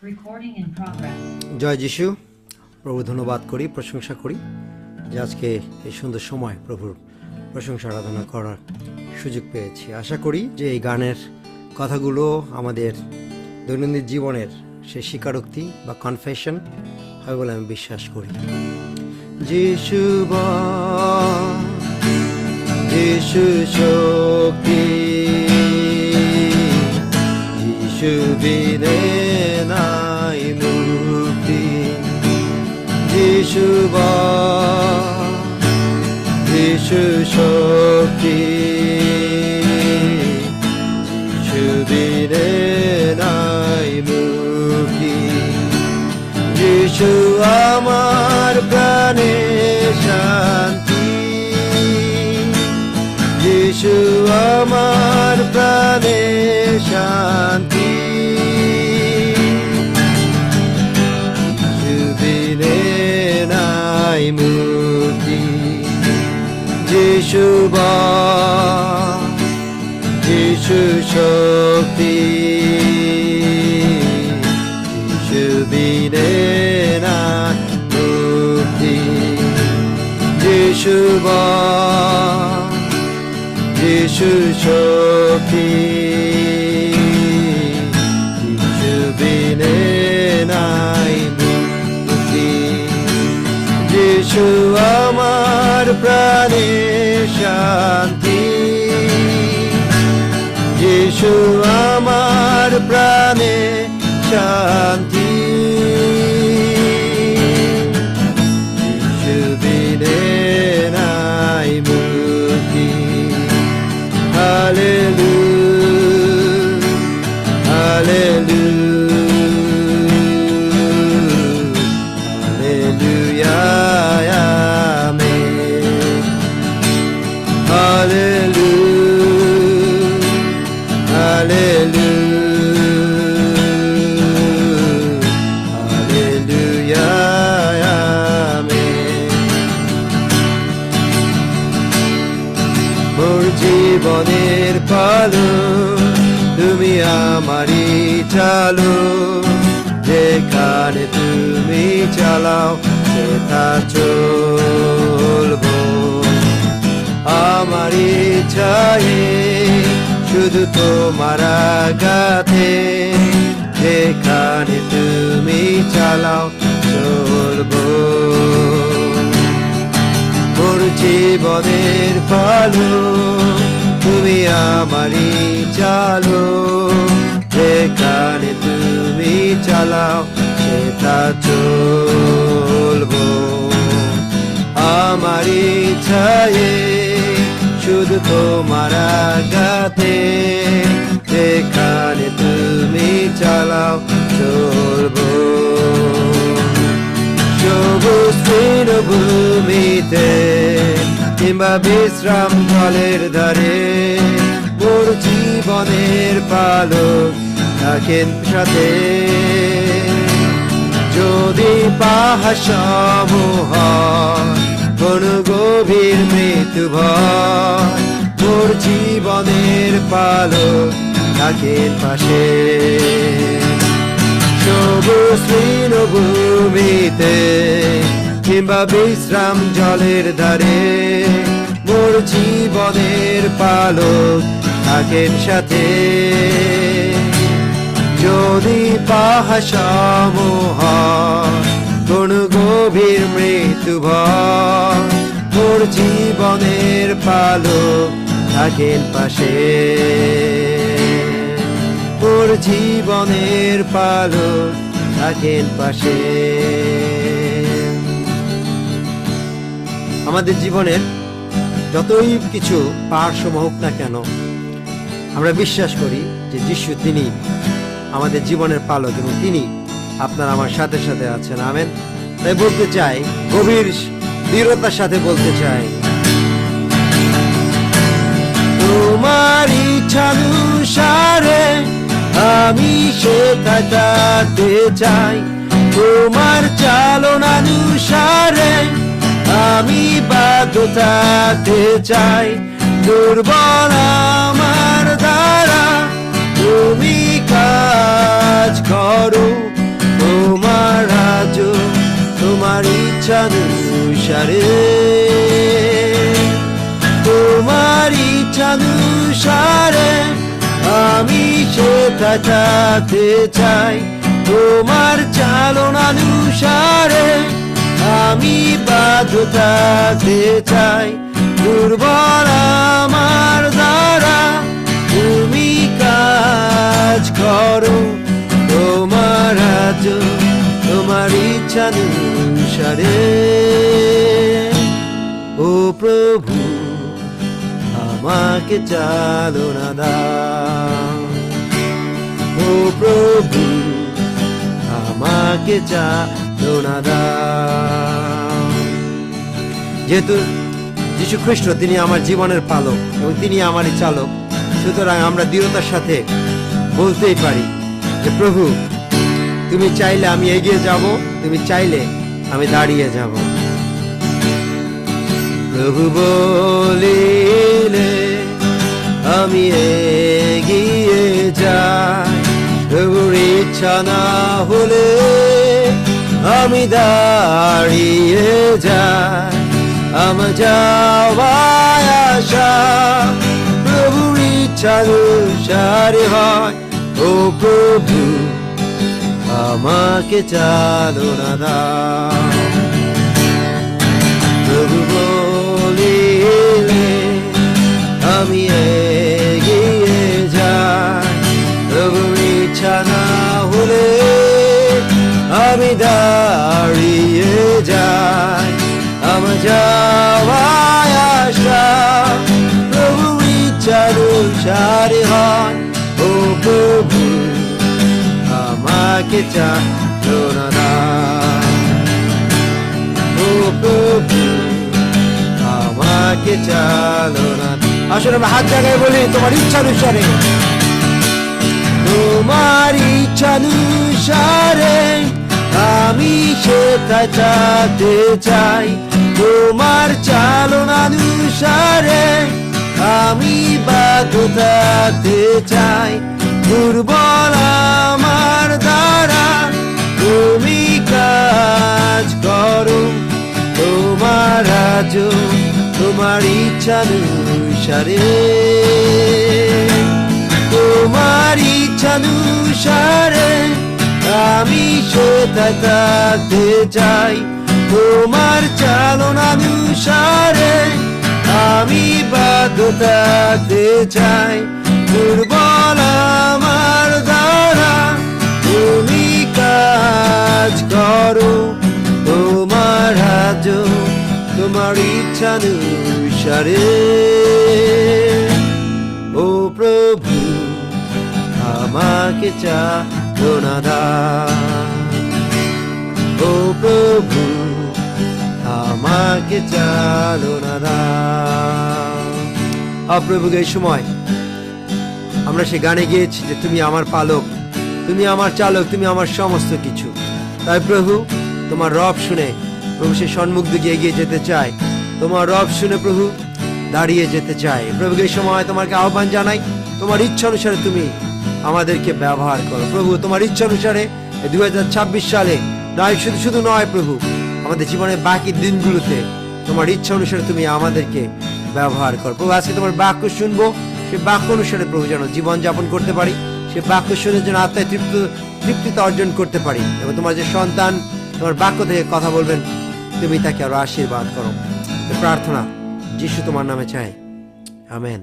Recording in progress. জয় যিশু। প্রভু ধন্যবাদ করি, প্রশংসা করি যে আজকে এই সুন্দর সময় প্রভুর প্রশংসা আরাধনা করার সুযোগ পেয়েছি। আশা করি যে এই গানের কথাগুলো আমাদের দৈনন্দিন জীবনের সেই স্বীকারোক্তি বা কনফেশন হয় বলে আমি বিশ্বাস করি। যিশু বল, যিশু শক্তি, যিশু বিনে নাই মুক্তি। যিশু বল, যিশু শক্তি, যিশু বিনে নাই মুক্তি। যিশু আমার প্রাণে শান্তি, যিশু আমার প্রাণে শান্তি। যিশু বিনে নাই মুক্তি। যিশু বল, যিশু শক্তি, যিশু বিনে নাই মুক্তি। যিশু বল, যিশু শক্তি, যিশু বিনে নাই মুক্তি। যিশু আমার প্রাণে শান্তি, যিশু আমার প্রাণে শান্তি। যিশু বিনে নাই মুক্তি। Hallelujah, hallelujah, hallelujah, amen. Hallelujah, hallelujah, hallelujah, amen. মোর জীবনের পালো, তুমি আমারই চালো, যেখানে তুমি চালাও সেটা চলবো। আমার ইচ্ছায় শুধু তোমার আগাতে, যেখানে তুমি চালাও চলবো। মোর জীবনের পালো, তুমি আমারই চালো, যেখানে তুমি চালাও সেটা চলবো। আমার ইচ্ছায় শুধু তোমার আগাতে, যেখানে তুমি চালাও চলবো। সবুজ তৃণভূমিতে কিংবা বিশ্রাম জলের ধারে, মোর জীবনের পালক থাকেন সাথে। যদি পাহাড় সমূহ কোন গভীর মৃত্যু ভয়, মোর জীবনের পালক থাকেন পাশে। সবুজ তৃণভূমিতে কিংবা বিশ্রাম জলের ধারে, মোর জীবনের পালক থাকেন সাথে। যদি পাহাড় সমূহ কোন গভীর মৃত্যু ভয়, মোর জীবনের পালক থাকেন পাশে। মোর জীবনের পালক থাকেন পাশে। আমাদের জীবনের যতই কিছু পাহাড় হোক না কেন, আমরা বিশ্বাস করি যে যিশু তিনি আমাদের জীবনের পালক এবং তিনি আপনার আমার সাথে সাথে আছেন। আমেন। তাই বলতে চাই, গভীর দৃঢ়তার সাথে বলতে চাই, তোমার ইচ্ছানুসারে আমি সেটা কাটতে চাই। তোমার চালনানুসারে আমি বাধ্য থাকতে চাই। দুর্বল আমার দ্বারা তুমি কাজ করো, ইচ্ছানুসারে, তোমার ইচ্ছানুসারে আমি সেটা চাইতে চাই। তোমার চালনানুসারে আমি বাধ্য থাকতে চাই। দুর্বল আমার দ্বারা তুমি কাজ করো, তোমার রাজ্য তোমার ইচ্ছানুসারে। ও প্রভু আমাকে চালনা দাও, ও প্রভু আমাকে চালনা দাও। যেহেতু যীশু খ্রিস্ট তিনি আমার জীবনের পালক এবং তিনি আমারই চালক, সুতরাং আমরা দৃঢ়তার সাথে বলতেই পারি যে প্রভু তুমি চাইলে আমি এগিয়ে যাব, তুমি চাইলে আমি দাঁড়িয়ে যাব। প্রভু বলিলে আমি এগিয়ে যাই, প্রভুর ইচ্ছা না হলে আমি দাঁড়িয়ে যাই। আমার যাওয়ায় আসা প্রভুর ইচ্ছানুসারে হয়। ও প্রভু আমাকে চালনা দাও, প্রভু বলিলে আমি এগিয়ে যাই, প্রভুর ইচ্ছা না হলে আমি দাঁড়িয়ে যাই। আমার যাওয়ায় আসা প্রভুর ইচ্ছানুসারে হয়। ও প্রভু আমাকে চালনা দাও, ও প্রভু আমাকে চালনা। আসলে আমরা হাত জায়গায় বলি তোমার ইচ্ছানুসারে, তোমার ইচ্ছানুসারে আমি সেটা চাইতে চাই। তোমার চালনানুসারে আমি বাধ্য থাকতে চাই। দুর্বল আমার দ্বারা তুমি কাজ করো, তোমার রাজ্য তোমার ইচ্ছানুসারে, তোমার ইচ্ছানুসারে আমি সেটা থাকতে চাই। তোমার চালনানুসারে আমি বাধ্য থাকতে চাই। দুর্বল আমার দ্বারা তুমি কাজ করো, তোমার রাজ্য তোমার ইচ্ছানুসারে। ও প্রভু আমাকে চালনা দাও, ও প্রভু আমাকে চালনা দাও। প্রভুকে এই সময় আমরা সে গানে গিয়েছি যে তুমি আমার পালক, তুমি আমার চালক, তুমি আমার সমস্ত কিছু। তাই প্রভু তোমার রব শুনে প্রভু সে সম্মুখ দিকে এগিয়ে যেতে চায়, তোমার রব শুনে প্রভু দাঁড়িয়ে যেতে চায়। প্রভুকে এই সময় তোমাকে আহ্বান জানাই, তোমার ইচ্ছা অনুসারে তুমি আমাদেরকে ব্যবহার করো প্রভু। তোমার ইচ্ছা অনুসারে 2026 সালে নয়, শুধু নয় প্রভু, আমাদের জীবনের বাকি দিনগুলোতে তোমার ইচ্ছা অনুসারে তুমি আমাদেরকে ব্যবহার করো প্রভু। আজকে তোমার বাক্য শুনবো, সে বাক্য অনুসারে প্রভু যেন জীবন যাপন করতে পারি, সে বাক্য শুনে যেন আত্মায় তৃপ্তিতা অর্জন করতে পারি। এবং তোমার যে সন্তান তোমার বাক্য থেকে কথা বলবেন, তুমি তাকে আরো আশীর্বাদ করো। প্রার্থনা যিশু তোমার নামে চাই, আমেন।